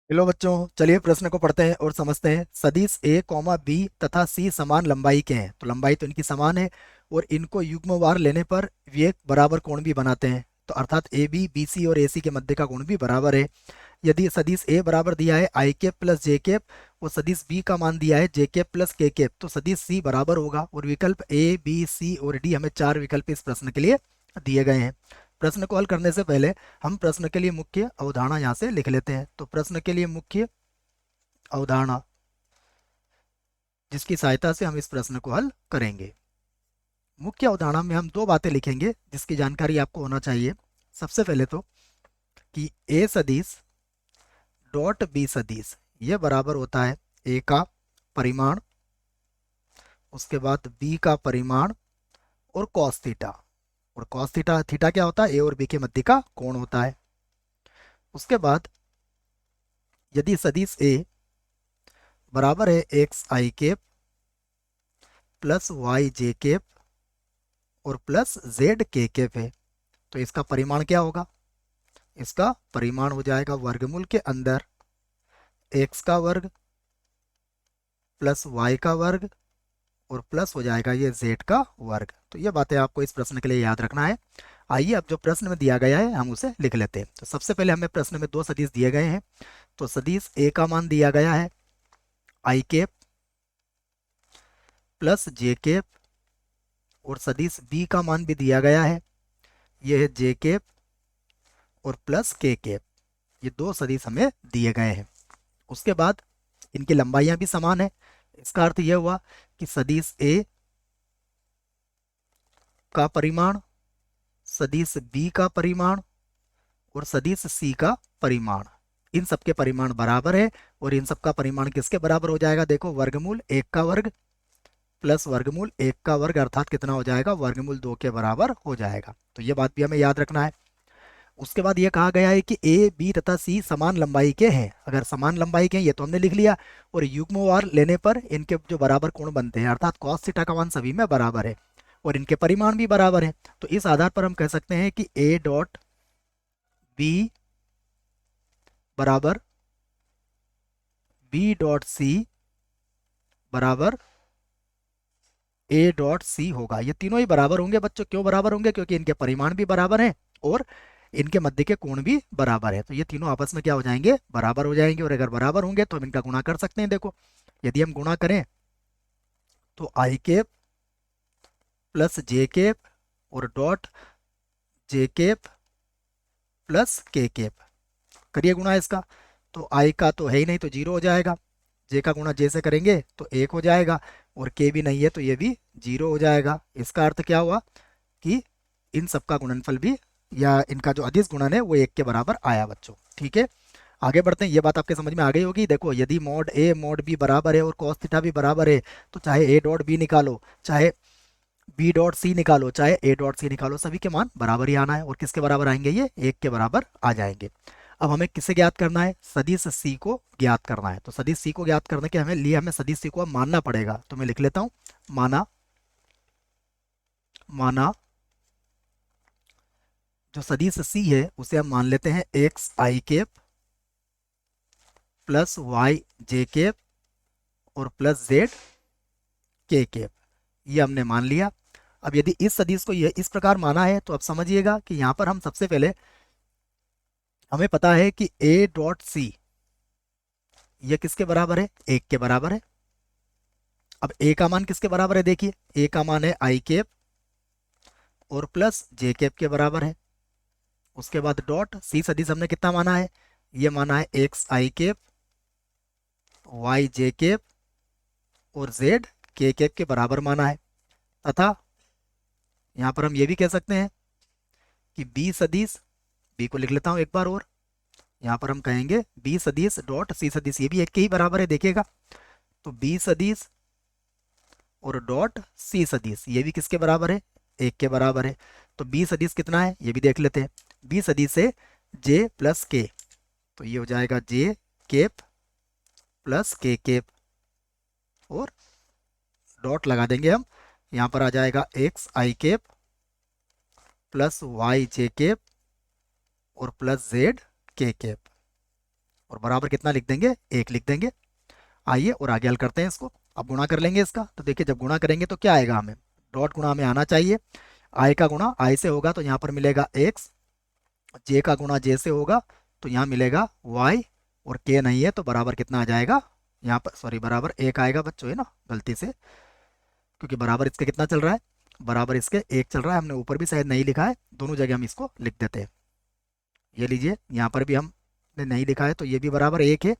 Hello बच्चों, चलिए प्रश्न को पढ़ते हैं और समझते हैं। सदिश ए कॉमा बी तथा सी समान लंबाई के हैं, तो लंबाई तो इनकी समान है और इनको युग्मवार लेने पर ये एक बराबर कोण भी बनाते हैं। तो अर्थात ए बी बी सी और ए सी के मध्य का कोण भी बराबर है। यदि सदिश ए बराबर दिया है आई कैप प्लस जे कैप और सदिश बी का मान दिया है जे कैप प्लस के कैप, तो सदिश सी बराबर होगा। और विकल्प ए बी सी और डी, हमें चार विकल्प इस प्रश्न के लिए दिए गए हैं। प्रश्न को हल करने से पहले हम प्रश्न के लिए मुख्य अवधारणा यहाँ से लिख लेते हैं। तो प्रश्न के लिए मुख्य अवधारणा, जिसकी सहायता से हम इस प्रश्न को हल करेंगे। मुख्य अवधारणा में हम दो बातें लिखेंगे जिसकी जानकारी आपको होना चाहिए। सबसे पहले तो कि ए सदिश डॉट बी सदिश ये बराबर होता है ए का परिमाण, उसके बाद बी का परिमाण और कॉस थीटा। और कॉस थीटा थीटा क्या होता है? ए और बी के मध्य का कोण होता है। उसके बाद यदि सदिश ए बराबर है एक्स आई कैप प्लस वाई जे कैप और प्लस जेड के कैप है, तो इसका परिमाण क्या होगा? इसका परिमाण हो जाएगा वर्गमूल के अंदर एक्स का वर्ग प्लस वाई का वर्ग और प्लस हो जाएगा ये जेड का वर्ग। तो ये बातें आपको इस प्रश्न के लिए याद रखना है। आइए अब जो प्रश्न में दिया गया है हम उसे लिख लेते हैं। तो सबसे पहले हमें प्रश्न में दो सदिश दिए गए हैं। तो सदिश ए का मान दिया गया है आई कैप प्लस जे कैप और सदिश बी का मान भी दिया गया है, यह है जे कैप और प्लस के कैप। ये दो सदिश हमें दिए गए हैं। उसके बाद इनकी लंबाइयां भी समान है। इसका अर्थ यह हुआ कि सदिश ए का परिमाण, सदिश बी का परिमाण और सदिश सी का परिमाण, इन सबके परिमाण बराबर है। और इन सबका परिमाण किसके बराबर हो जाएगा? देखो, वर्गमूल एक का वर्ग प्लस वर्गमूल एक का वर्ग अर्थात कितना हो जाएगा? वर्गमूल दो के बराबर हो जाएगा। तो ये बात भी हमें याद रखना है। उसके बाद ये कहा गया है कि ए बी तथा सी समान लंबाई के हैं। अगर समान लंबाई के हैं, ये तो हमने लिख लिया। और युग्मवार लेने पर इनके जो बराबर कोण बनते हैं अर्थात कॉस थीटा का मान सभी में बराबर है और इनके परिमाण भी बराबर है। तो इस आधार पर हम कह सकते हैं कि ए डॉट बी बराबर बी डॉट सी बराबर ए डॉट सी होगा। ये तीनों ही बराबर होंगे बच्चों। क्यों बराबर होंगे? क्योंकि इनके परिमाण भी बराबर हैं और इनके मध्य के कोण भी बराबर है। तो ये तीनों आपस में क्या हो जाएंगे? बराबर हो जाएंगे। और अगर बराबर होंगे तो हम इनका गुणा कर सकते हैं। देखो, यदि हम गुणा करें तो आई कैप प्लस जे कैप और डॉट जे कैप प्लस के कैप, करिए गुणा इसका। तो आई का तो है ही नहीं, तो जीरो हो जाएगा। जे का गुणा जे से करेंगे तो एक हो जाएगा और के भी नहीं है तो ये भी जीरो हो जाएगा। इसका अर्थ क्या हुआ कि इन सबका गुणनफल भी या इनका जो अदिश गुणन है वो एक के बराबर आया बच्चों। ठीक है, आगे बढ़ते हैं। ये बात आपके समझ में आ गई होगी। देखो, यदि मॉड ए मॉड बी बराबर है और कॉस थीटा भी बराबर है, तो चाहे ए डॉट बी निकालो, चाहे बी डॉट सी निकालो, चाहे ए डॉट सी निकालो, सभी के मान बराबर ही आना है। और किसके बराबर आएंगे? ये एक के बराबर आ जाएंगे। अब हमें किसे ज्ञात करना है? सदिश सी को ज्ञात करना है। तो सदिश सी को ज्ञात करने के हमें सदिश सी को अब मानना पड़ेगा। तो मैं लिख लेता हूं, माना माना जो सदिश सी है उसे हम मान लेते हैं एक्स आई कैप प्लस वाई जे कैप और प्लस जेड के कैप। ये हमने मान लिया। अब यदि इस सदिश को यह इस प्रकार माना है तो अब समझिएगा कि यहां पर हम सबसे पहले हमें पता है कि ए डॉट सी ये किसके बराबर है? एक के बराबर है। अब ए का मान किसके बराबर है? देखिए, ए का मान है आई कैप और प्लस जे कैप के बराबर है। उसके बाद डॉट सी सदिश हमने कितना माना है? ये माना है एक्स आई कैप वाई जे कैप और जेड के कैप के बराबर माना है। तथा यहां पर हम ये भी कह सकते हैं कि बी सदिश, बी को लिख लेता हूं एक बार और, यहाँ पर हम कहेंगे बी सदिश डॉट सी सदिश, ये भी एक के ही बराबर है। देखिएगा, तो बी सदिश और डॉट सी सदिश ये भी किसके बराबर है? एक के बराबर है। तो बी सदिश कितना है ये भी देख लेते हैं। बी सदिश से जे प्लस के, तो ये हो जाएगा J cap plus K cap और डॉट लगा देंगे हम। यहाँ पर आ जाएगा X I cap plus Y J cap और प्लस जेड के केप। और बराबर कितना लिख देंगे, 1 लिख देंगे। आइए और आगे हल करते हैं इसको। अब गुणा कर लेंगे इसका, तो देखिए जब गुणा करेंगे तो क्या आएगा, हमें डॉट गुणा हमें आना चाहिए। आई का गुणा आई से होगा तो यहाँ पर मिलेगा एक्स, जे का गुणा जे से होगा तो यहाँ मिलेगा वाई, और के नहीं है तो बराबर कितना आ जाएगा, यहाँ पर सॉरी बराबर 1 आएगा बच्चों, है ना, गलती से, क्योंकि बराबर इसके कितना चल रहा है, बराबर इसके 1 चल रहा है। हमने ऊपर भी शायद नहीं लिखा है, दोनों जगह हम इसको लिख देते हैं। ये लीजिए यहाँ पर भी हमने नहीं लिखा है, तो ये भी बराबर 1 है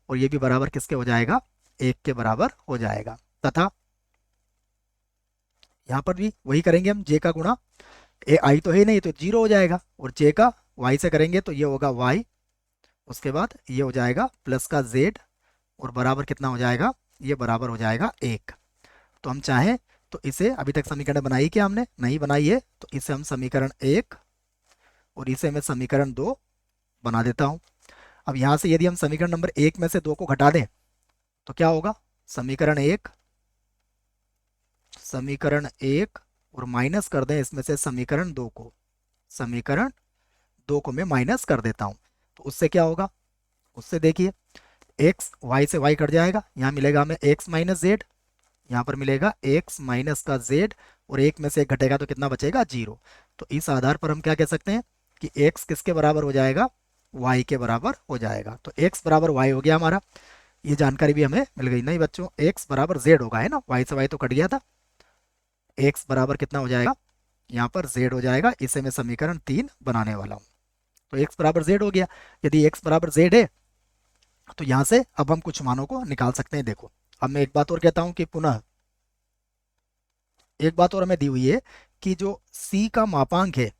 और ये भी बराबर किसके हो जाएगा, 1 के बराबर हो जाएगा। तथा यहाँ पर भी वही करेंगे हम, जे का गुणा ए आई तो है नहीं तो 0 हो जाएगा, और जे का वाई से करेंगे तो ये होगा वाई, उसके बाद ये हो जाएगा प्लस का जेड, और बराबर कितना हो जाएगा, ये बराबर हो जाएगा 1। तो हम चाहें तो इसे, अभी तक समीकरण बनाई क्या हमने, नहीं बनाई है, तो इसे हम समीकरण 1 और इसे मैं समीकरण 2 बना देता हूँ। अब यहाँ से यदि हम समीकरण नंबर 1 में से 2 को घटा दें तो क्या होगा, समीकरण 1 और माइनस कर दें इसमें से समीकरण 2 को मैं माइनस कर देता हूँ। तो उससे क्या होगा, उससे देखिए एक्स वाई से वाई कट जाएगा, यहाँ मिलेगा हमें एक्स माइनस जेड, यहाँ पर मिलेगा एक्स माइनस का जेड, और 1 में से 1 घटेगा तो कितना बचेगा, 0। तो इस आधार पर हम क्या कह सकते हैं कि एक्स किसके बराबर हो जाएगा, वाई के बराबर हो जाएगा। तो एक्स बराबर वाई हो गया हमारा, ये जानकारी भी हमें मिल गई। नहीं बच्चों, एक्स बराबर जेड होगा, है ना, वाई से वाई तो कट गया था। एक्स बराबर कितना हो जाएगा, यहाँ पर जेड हो जाएगा, इसे मैं समीकरण 3 बनाने वाला हूँ। तो एक्स बराबर जेड हो गया। यदि एक्स बराबर जेड है तो यहाँ से अब हम कुछ मानों को निकाल सकते हैं। देखो अब मैं एक बात और कहता हूँ कि पुनः एक बात और हमें दी हुई है कि जो c का मापांक है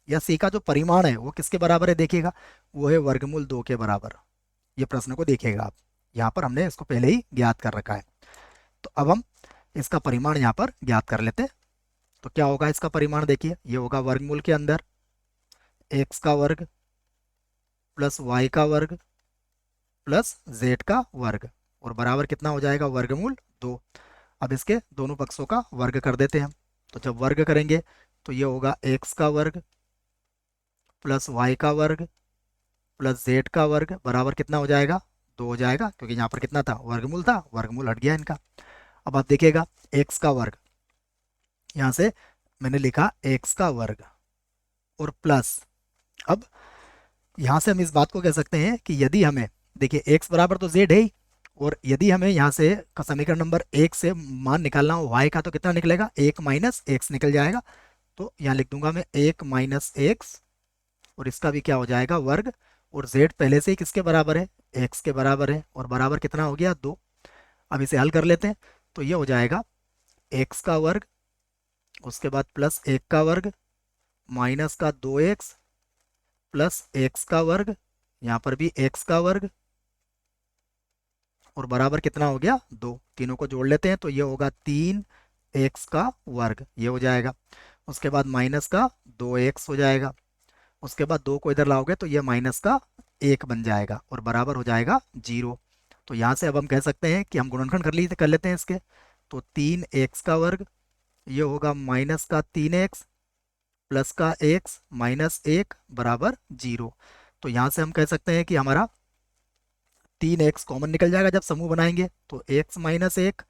या c का जो परिमाण है वो किसके बराबर है, देखिएगा वो है वर्गमूल 2 के बराबर। ये प्रश्न को देखिएगा आप, यहाँ पर हमने इसको पहले ही ज्ञात कर रखा है। तो अब हम इसका परिमाण यहाँ पर ज्ञात कर लेते हैं। तो क्या होगा इसका परिमाण, देखिए ये होगा वर्गमूल के अंदर एक्स का वर्ग प्लस वाई का वर्ग प्लस जेड का वर्ग, और बराबर कितना हो जाएगा, वर्गमूल 2। अब इसके दोनों पक्षों का वर्ग कर देते हैं हम। तो जब वर्ग करेंगे तो ये होगा एक्स का वर्ग प्लस वाई का वर्ग प्लस जेड का वर्ग, बराबर कितना हो जाएगा, 2 हो जाएगा, क्योंकि यहाँ पर कितना था, वर्गमूल था, वर्गमूल हट गया इनका। अब आप देखिएगा एक्स का वर्ग, यहाँ से मैंने लिखा एक्स का वर्ग और प्लस, अब यहाँ से हम इस बात को कह सकते हैं कि यदि हमें, देखिए एक्स बराबर तो जेड है ही, और यदि हमें यहाँ से समीकरण नंबर 1 से मान निकालना हो वाई का तो कितना निकलेगा, 1 माइनस एक्स निकल जाएगा। तो यहाँ लिख दूंगा मैं 1 माइनस एक्स, और इसका भी क्या हो जाएगा, वर्ग, और z पहले से ही किसके बराबर है, x के बराबर है, और बराबर कितना हो गया, 2। अब इसे हल कर लेते हैं। तो ये हो जाएगा x का वर्ग, उसके बाद प्लस 1 का वर्ग माइनस का 2x प्लस x का वर्ग, यहाँ पर भी x का वर्ग, और बराबर कितना हो गया, 2। तीनों को जोड़ लेते हैं तो ये होगा 3x का वर्ग, ये हो जाएगा। उसके बाद माइनस का 2x हो जाएगा, उसके बाद 2 को इधर लाओगे तो ये माइनस का 1 बन जाएगा, और बराबर हो जाएगा 0। तो यहाँ से अब हम कह सकते हैं कि हम गुणनखंड कर लेते हैं इसके। तो 3x का वर्ग, ये होगा माइनस का 3x प्लस का x माइनस 1 बराबर 0। तो यहाँ से हम कह सकते हैं कि हमारा 3x कॉमन निकल जाएगा जब समूह बनाएंगे, तो x माइनस 1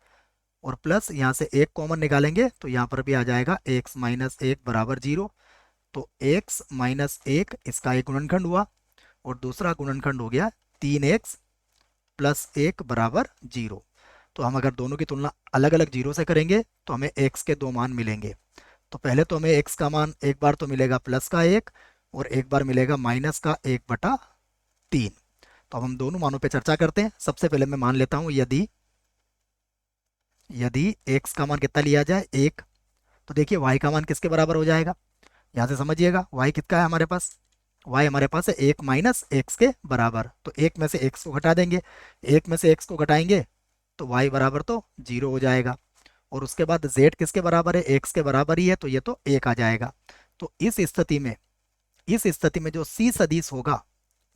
और प्लस यहाँ से 1 कॉमन निकालेंगे तो यहाँ पर भी आ जाएगा x माइनस 1 बराबर 0। तो x माइनस 1 इसका एक गुणनखंड हुआ, और दूसरा गुणनखंड हो गया 3x प्लस 1 बराबर 0। तो हम अगर दोनों की तुलना अलग अलग जीरो से करेंगे तो हमें x के 2 मान मिलेंगे। तो पहले तो हमें x का मान एक बार तो मिलेगा प्लस का 1 और एक बार मिलेगा माइनस का 1/3। तो अब हम दोनों मानों पे चर्चा करते हैं। सबसे पहले मैं मान लेता हूँ यदि यदि x का मान कितना लिया जाए, 1, तो देखिए y का मान किसके बराबर हो जाएगा, यहाँ से समझिएगा y कितना है हमारे पास, y हमारे पास है 1 माइनस एक्स के बराबर। तो 1 में से x को घटा देंगे, 1 में से x को घटाएंगे तो y बराबर तो 0 हो जाएगा। और उसके बाद z किसके बराबर है, x के बराबर ही है, तो ये तो 1 आ जाएगा। तो इस स्थिति में जो c सदिश होगा,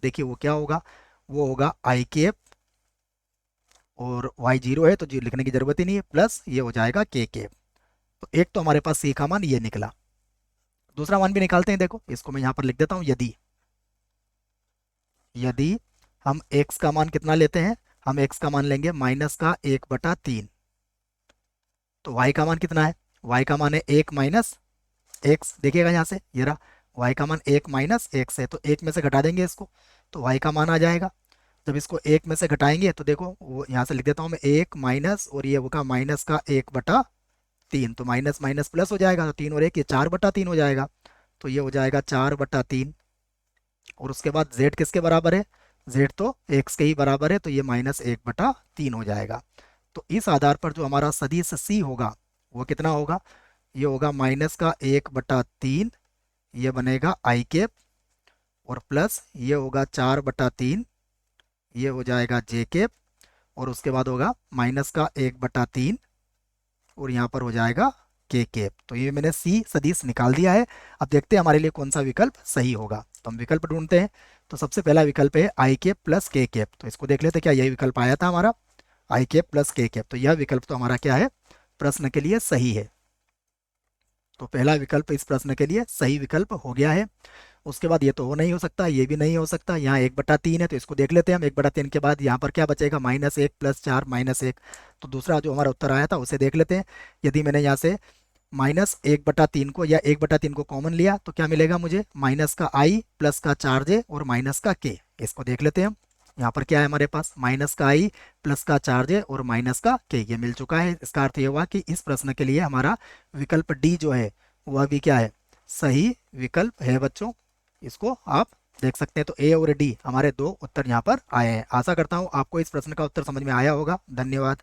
देखिए वो क्या होगा, वो होगा आई कैप, और y 0 है तो जी लिखने की जरूरत ही नहीं है, प्लस ये हो जाएगा k कैप। तो एक तो हमारे पास c का मान ये निकला। दूसरा मान भी निकालते हैं, देखो इसको मैं यहाँ पर लिख देता हूँ, यदि हम x का मान कितना लेते हैं, हम x का मान लेंगे माइनस का 1/3। तो y का मान कितना है, y का मान है 1 माइनस एक्स, देखिएगा यहाँ से ये रहा, y का मान 1 माइनस एक्स है, तो 1 में से घटा देंगे इसको तो y का मान आ जाएगा। जब इसको 1 में से घटाएंगे तो देखो वो यहाँ से लिख देता हूँ मैं 1 माइनस और ये होगा माइनस का 1/3, तो माइनस माइनस प्लस हो जाएगा, तो 3 और 1 ये 4/3 हो जाएगा, तो ये हो जाएगा 4/3। और उसके बाद z किसके बराबर है, z तो x के ही बराबर है, तो ये -1/3 हो जाएगा। तो इस आधार पर जो हमारा सदिश c होगा वो कितना होगा, ये होगा माइनस का 1/3, ये बनेगा आई कैप, और प्लस ये होगा 4/3, ये हो जाएगा जे कैप, और उसके बाद होगा माइनस का 1/3 और यहाँ पर हो जाएगा के कैप। तो ये मैंने सी सदिश निकाल दिया है। अब देखते हैं हमारे लिए कौन सा विकल्प सही होगा, तो हम विकल्प ढूंढते हैं। तो सबसे पहला विकल्प है आई कैप प्लस के कैप, तो इसको देख लेते हैं क्या यही विकल्प आया था हमारा, आई कैप प्लस के कैप, तो यह विकल्प तो हमारा क्या है, प्रश्न के लिए सही है। तो पहला विकल्प इस प्रश्न के लिए सही विकल्प हो गया है। उसके बाद ये तो हो नहीं हो सकता, ये भी नहीं हो सकता, यहाँ 1/3 है, तो इसको देख लेते हैं हम। 1/3 के बाद यहाँ पर क्या बचेगा, -1 + 4 -1, तो दूसरा जो हमारा उत्तर आया था उसे देख लेते हैं। यदि मैंने यहाँ से -1/3 को या 1/3 को कॉमन लिया तो क्या मिलेगा मुझे, माइनस का आई प्लस का 4j और माइनस का के। इसको देख लेते हैं हम, यहाँ पर क्या है हमारे पास, माइनस का आई प्लस का 4j और माइनस का के, ये मिल चुका है। इसका अर्थ ये हुआ कि इस प्रश्न के लिए हमारा विकल्प डी जो है वह भी क्या है, सही विकल्प है बच्चों। इसको आप देख सकते हैं। तो ए और डी हमारे दो उत्तर यहाँ पर आए हैं। आशा करता हूँ आपको इस प्रश्न का उत्तर समझ में आया होगा। धन्यवाद।